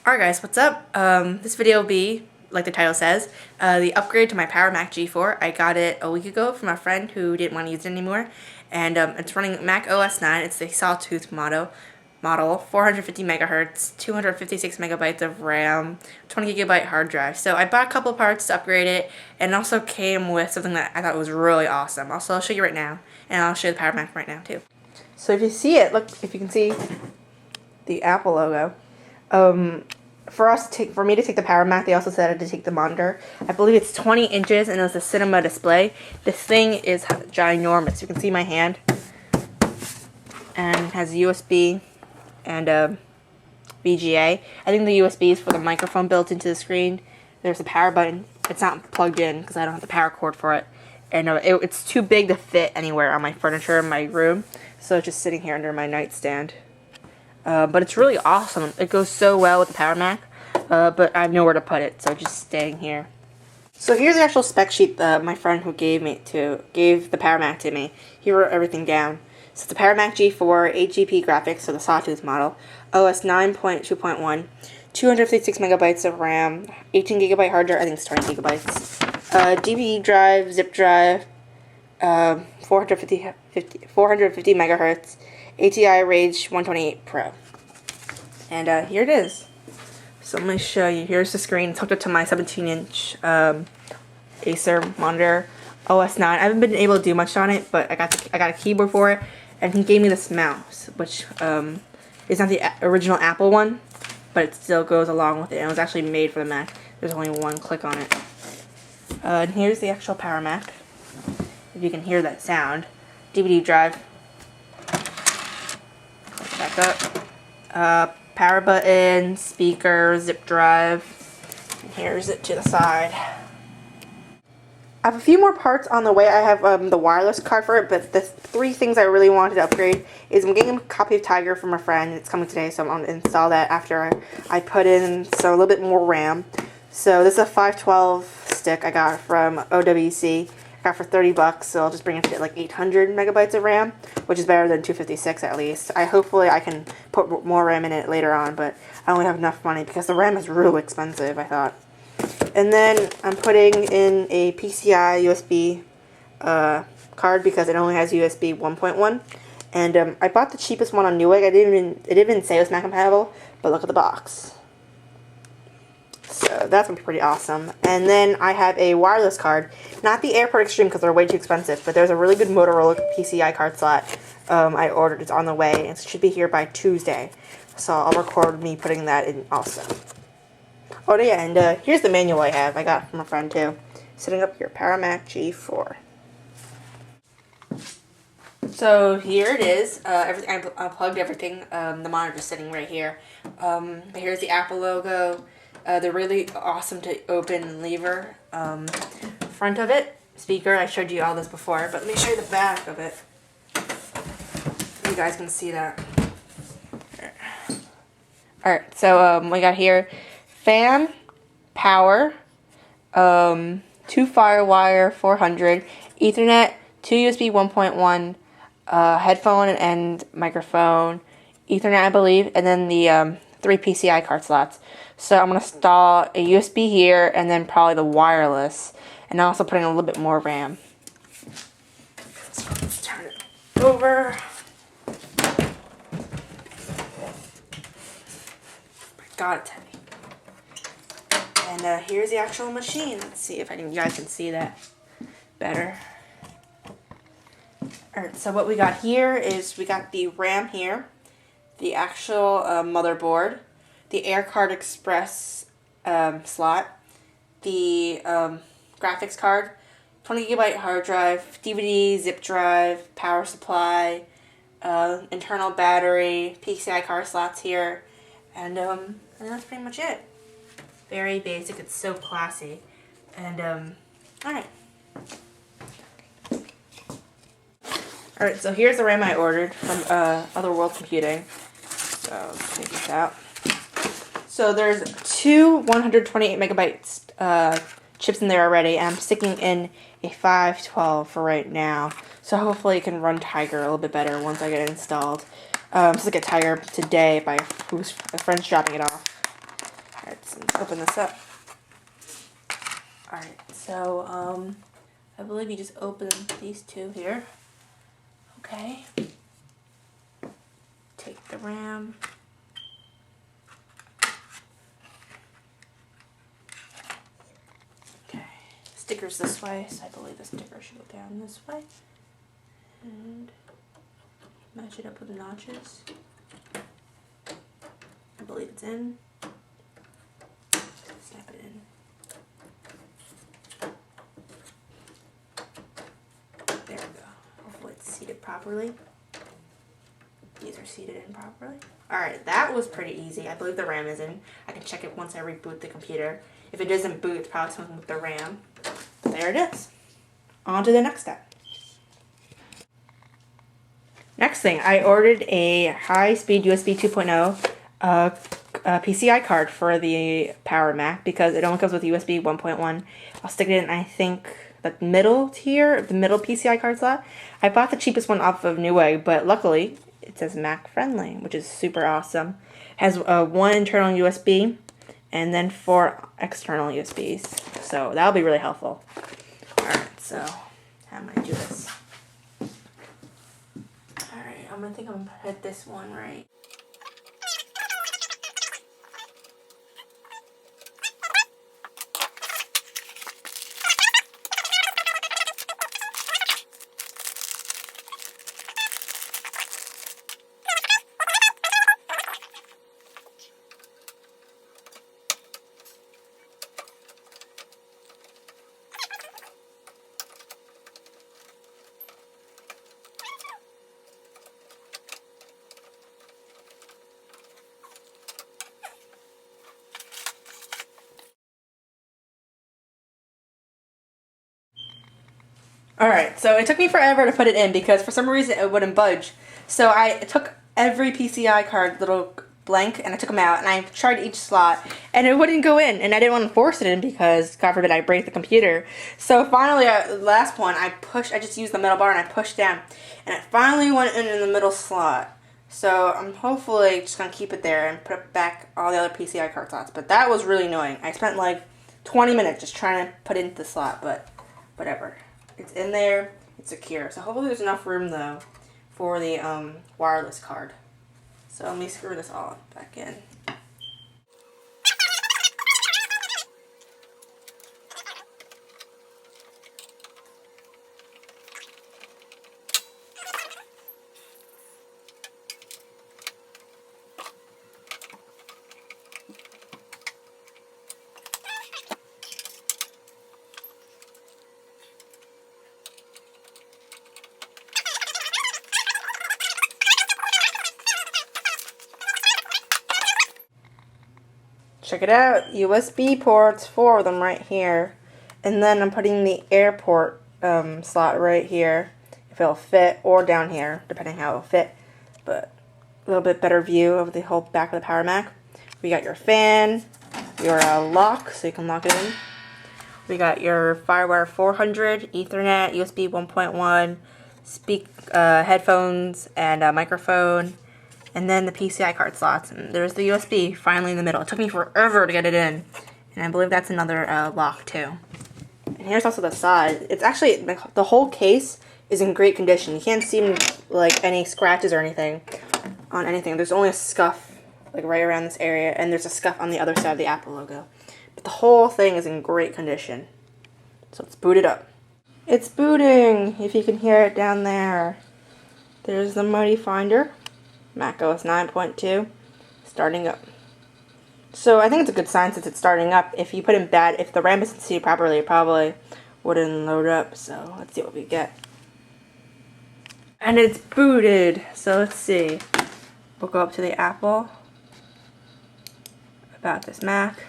Alright guys, what's up? This video will be, like the title says, the upgrade to my Powermac G4. I got it a week ago from a friend who didn't want to use it anymore. And it's running Mac OS 9. It's the sawtooth model, 450 megahertz, 256 megabytes of RAM, 20 gigabyte hard drive. So I bought a couple parts to upgrade it, and it also came with something that I thought was really awesome. Also, I'll show you right now, and I'll show you the Powermac right now too. So if you see it, look, if you can see the Apple logo. For me to take the Powermac, they also said to take the monitor. I believe it's 20 inches, and it was a cinema display. This thing is ginormous. You can see my hand, and it has USB and VGA. I think the USB is for the microphone built into the screen. There's a power button. It's not plugged in because I don't have the power cord for it, and it's too big to fit anywhere on my furniture in my room, so it's just sitting here under my nightstand. But it's really awesome. It goes so well with the Powermac, but I have nowhere to put it, so just staying here. So here's the actual spec sheet that my friend who gave the Powermac to me. He wrote everything down. So it's the Powermac G4 AGP Graphics, so the sawtooth model, OS 9.2.1, 256 megabytes of RAM, 18 gigabyte hard drive, I think it's 20 gigabytes, DVD drive, zip drive, 450 megahertz, ATI Rage 128 Pro. And here it is. So let me show you. Here's the screen. It's hooked up to my 17-inch Acer monitor, OS 9. I haven't been able to do much on it, but I got a keyboard for it, and he gave me this mouse, which is not the original Apple one, but it still goes along with it. And it was actually made for the Mac. There's only one click on it. And here's the actual Powermac. If you can hear that sound. DVD drive. Back up. Power button, speaker, zip drive. And here's it to the side. I have a few more parts on the way. I have the wireless card for it, but the three things I really wanted to upgrade is I'm getting a copy of Tiger from a friend. It's coming today, so I'm going to install that after I put in a little bit more RAM. So this is a 512 stick I got from OWC. Got for $30, so I'll just bring it to like 800 megabytes of RAM, which is better than 256 at least. Hopefully I can put more RAM in it later on, but I only have enough money because the RAM is real expensive, I thought. And then I'm putting in a PCI USB card because it only has USB 1.1. And I bought the cheapest one on Newegg. It didn't even say it was Mac compatible, but look at the box. So that's going to be pretty awesome. And then I have a wireless card. Not the Airport Extreme because they're way too expensive, but there's a really good Motorola PCI card slot I ordered. It's on the way, and it should be here by Tuesday. So I'll record me putting that in also. Oh yeah, and here's the manual I have. I got from a friend too. Setting up your Powermac G4. So here it is. I unplugged everything. The monitor's sitting right here. Here's the Apple logo. The really awesome to open lever front of it. Speaker, I showed you all this before, but let me show you the back of it. You guys can see that. Alright, so we got here fan, power, 2 FireWire 400, Ethernet, 2 USB 1.1, headphone and microphone, Ethernet I believe, and then the 3 PCI card slots. So I'm going to install a USB here and then probably the wireless, and also putting a little bit more RAM. So let's turn it over. God, it's heavy. And here's the actual machine. Let's see if you guys can see that better. Alright, so what we got here is we got the RAM here, the actual motherboard, the Air Card Express slot, the graphics card, 20 gigabyte hard drive, DVD, zip drive, power supply, internal battery, PCI card slots here, and that's pretty much it. Very basic. It's so classy. And alright. Alright, so here's the RAM I ordered from Otherworld Computing. So let's take this out. So there's two 128 megabytes chips in there already, and I'm sticking in a 512 for right now. So hopefully it can run Tiger a little bit better once I get it installed. Just like a Tiger today by a friend's dropping it off. let's open this up. Alright, so I believe you just open these two here. Okay. Take the RAM. Okay. Stickers this way, so I believe the sticker should go down this way. And match it up with the notches. I believe it's in. Snap it in. There we go. Hopefully it's seated properly. These are seated in properly. Alright, that was pretty easy. I believe the RAM is in. I can check it once I reboot the computer. If it doesn't boot, it's probably something with the RAM. But there it is. On to the next step. Next thing, I ordered a high-speed USB 2.0 PCI card for the Powermac because it only comes with USB 1.1. I'll stick it in, I think, the middle tier, the middle PCI card slot. I bought the cheapest one off of Newegg, but luckily it says Mac friendly, which is super awesome. It has one internal USB and then 4 external USBs, so that'll be really helpful. Alright, so how am I gonna do this? Alright, I'm gonna hit this one right. Alright, so it took me forever to put it in because for some reason it wouldn't budge. So I took every PCI card little blank and I took them out and I tried each slot and it wouldn't go in, and I didn't want to force it in because God forbid I break the computer. So finally, the last one, I just used the metal bar and I pushed down and it finally went in the middle slot. So I'm hopefully just going to keep it there and put back all the other PCI card slots. But that was really annoying. I spent like 20 minutes just trying to put it into the slot, but whatever. It's in there, it's secure. So hopefully there's enough room though for the wireless card. So let me screw this all back in. Check it out, USB ports, 4 of them right here. And then I'm putting the airport slot right here, if it'll fit, or down here, depending how it'll fit. But a little bit better view of the whole back of the Powermac. We got your fan, your lock, so you can lock it in. We got your Firewire 400, Ethernet, USB 1.1, headphones, and a microphone. And then the PCI card slots, and there's the USB finally in the middle. It took me forever to get it in, and I believe that's another lock too. And here's also the side. It's actually, the whole case is in great condition. You can't see like any scratches or anything on anything. There's only a scuff like right around this area, and there's a scuff on the other side of the Apple logo. But the whole thing is in great condition. So let's boot it up. It's booting, if you can hear it down there. There's the Mighty Finder. macOS 9.2, starting up. So I think it's a good sign since it's starting up. If you put in if the RAM isn't seated properly, it probably wouldn't load up. So let's see what we get. And it's booted. So let's see. We'll go up to the Apple. About this Mac.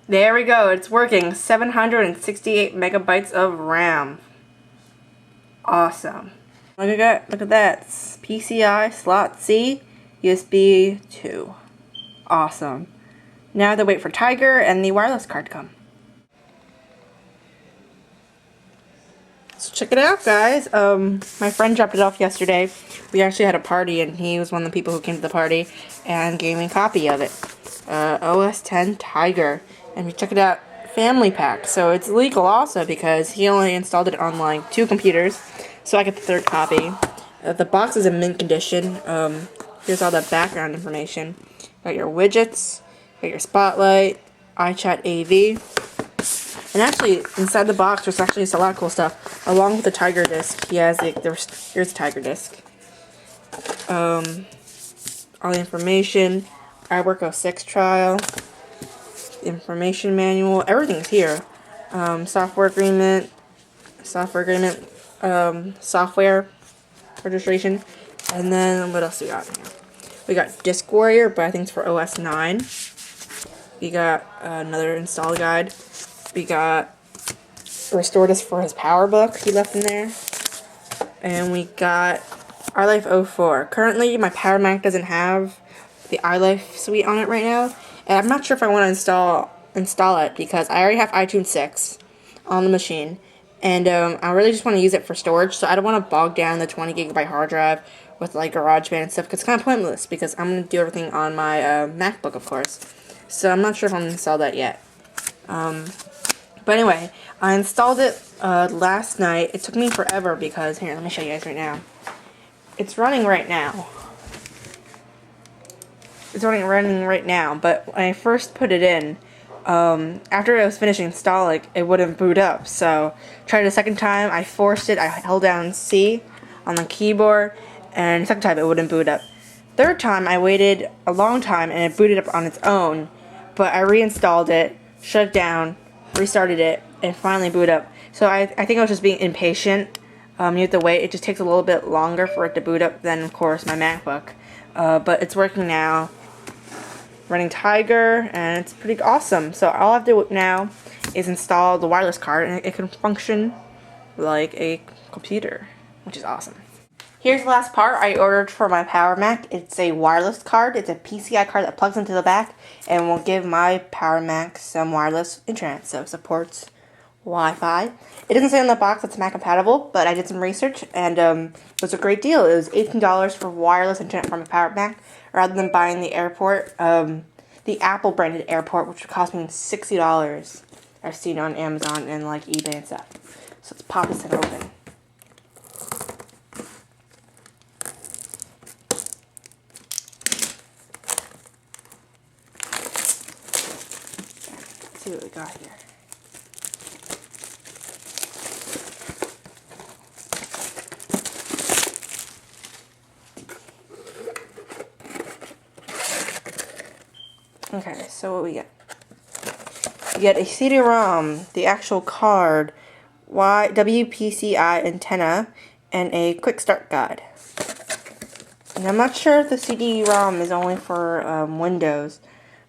There we go. It's working. 768 megabytes of RAM. Awesome. Look at that. PCI slot C, USB 2. Awesome. Now I have to wait for Tiger and the wireless card to come. So check it out, guys. My friend dropped it off yesterday. We actually had a party and he was one of the people who came to the party and gave me a copy of it. OS 10 Tiger. And if you check it out, family pack. So it's legal also because he only installed it on like 2 computers. So I get the 3rd copy. The box is in mint condition. Here's all the background information. Got your widgets, got your spotlight, iChat AV. And actually, inside the box, there's actually just a lot of cool stuff. Along with the Tiger disc, he has here's the Tiger disc. All the information, iWork 06 trial, information manual, everything's here. Software agreement, software registration, and then what else do we got here? We got Disk Warrior, but I think it's for OS 9. We got another install guide. We got Restore Disk for his power book he left in there. And we got iLife 04. Currently, my Powermac doesn't have the iLife suite on it right now. And I'm not sure if I want to install it because I already have iTunes 6 on the machine. And I really just want to use it for storage. So I don't want to bog down the 20 gigabyte hard drive with like GarageBand and stuff. Because it's kind of pointless because I'm going to do everything on my MacBook, of course. So I'm not sure if I'm going to install that yet. But anyway, I installed it last night. It took me forever because, here, let me show you guys right now. It's running right now. It's running right now, but when I first put it in, after I was finished installing, it wouldn't boot up. So, tried it a second time, I forced it, I held down C on the keyboard, and the second time it wouldn't boot up. Third time, I waited a long time and it booted up on its own, but I reinstalled it, shut it down, restarted it, and finally boot up. So I think I was just being impatient. You have to wait. It just takes a little bit longer for it to boot up than, of course, my MacBook. But it's working now. Running Tiger, and it's pretty awesome. So all I have to do now is install the wireless card, and it can function like a computer, which is awesome. Here's the last part I ordered for my Powermac. It's a wireless card. It's a PCI card that plugs into the back and will give my Powermac some wireless internet. So it supports Wi-Fi. It doesn't say on the box it's Mac compatible, but I did some research and it was a great deal. It was $18 for wireless internet from a Powermac rather than buying the airport, the Apple branded airport, which would cost me $60. I've seen on Amazon and like eBay and stuff. So let's pop this thing open. Let's see what we got here. Okay, so what we get? We get a CD-ROM, the actual card, WPCI antenna, and a quick start guide. And I'm not sure if the CD-ROM is only for Windows,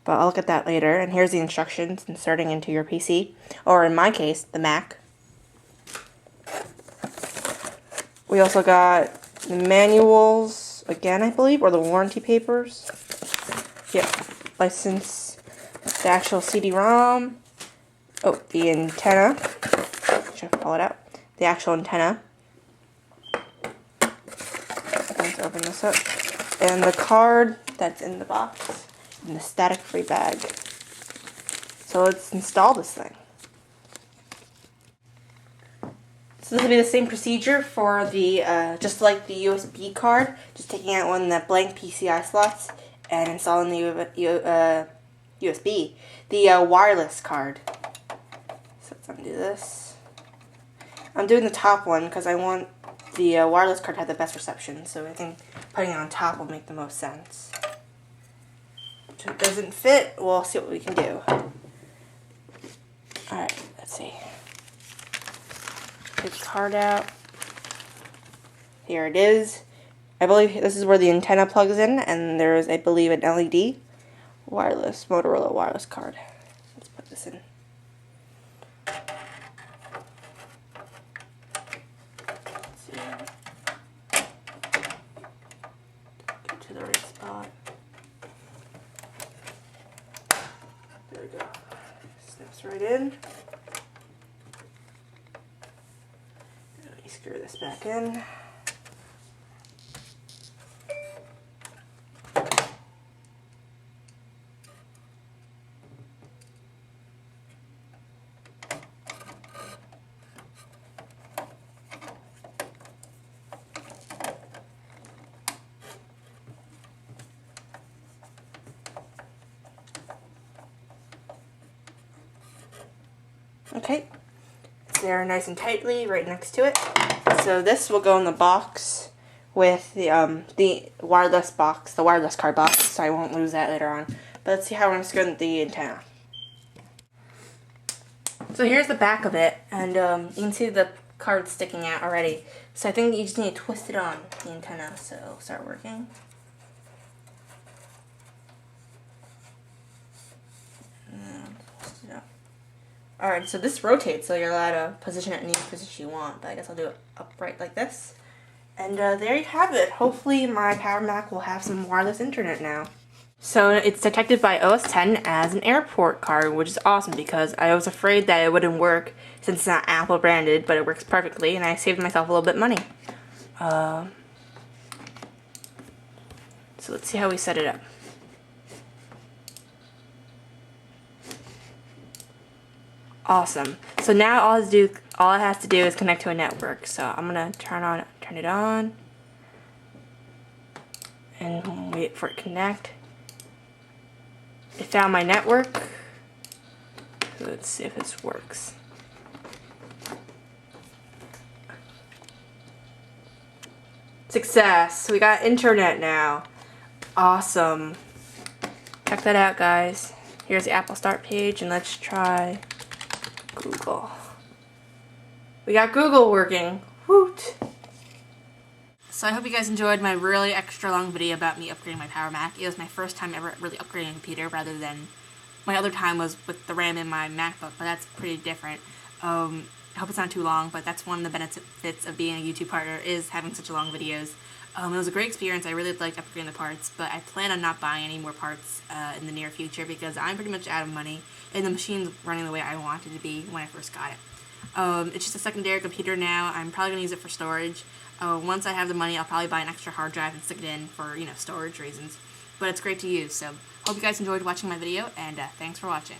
but I'll look at that later. And here's the instructions inserting into your PC, or in my case, the Mac. We also got the manuals, again I believe, or the warranty papers. Yep. License, the actual CD-ROM, the antenna, should I pull it out, the actual antenna, let's open this up, and the card that's in the box, in the static-free bag. So let's install this thing. So this will be the same procedure for the, just like the USB card, just taking out one of the blank PCI slots, and installing the USB, the wireless card. So let's undo this. I'm doing the top one because I want the wireless card to have the best reception, so I think putting it on top will make the most sense. If it doesn't fit, we'll see what we can do. Alright, let's see. Take the card out. Here it is. I believe this is where the antenna plugs in, and there's, I believe, an LED wireless, Motorola wireless card. Let's put this in. Let's see. Get to the right spot. There we go. Snaps right in. Let me screw this back in. Okay, it's there nice and tightly right next to it. So this will go in the box with the wireless box, the wireless card box, so I won't lose that later on. But let's see how we're going to screw in the antenna. So here's the back of it, and you can see the card sticking out already. So I think you just need to twist it on the antenna, so it'll start working. Alright, so this rotates, so you're allowed to position it in any position you want, but I guess I'll do it upright like this. And there you have it. Hopefully my Powermac will have some wireless internet now. So it's detected by OS X as an airport card, which is awesome because I was afraid that it wouldn't work since it's not Apple branded, but it works perfectly, and I saved myself a little bit of money. So let's see how we set it up. Awesome. So now all it has to do is connect to a network. So I'm gonna turn it on, and wait for it to connect. It found my network. So let's see if this works. Success! We got internet now. Awesome. Check that out, guys. Here's the Apple Start page, and let's try Google. We got Google working. Woot! So I hope you guys enjoyed my really extra long video about me upgrading my Powermac. It was my first time ever really upgrading a computer, rather than my other time was with the RAM in my MacBook, but that's pretty different. I hope it's not too long, but that's one of the benefits of being a YouTube partner, is having such long videos. It was a great experience. I really liked upgrading the parts, but I plan on not buying any more parts in the near future because I'm pretty much out of money and the machine's running the way I wanted it to be when I first got it. It's just a secondary computer now. I'm probably going to use it for storage. Once I have the money, I'll probably buy an extra hard drive and stick it in for, storage reasons. But it's great to use, so hope you guys enjoyed watching my video, and thanks for watching.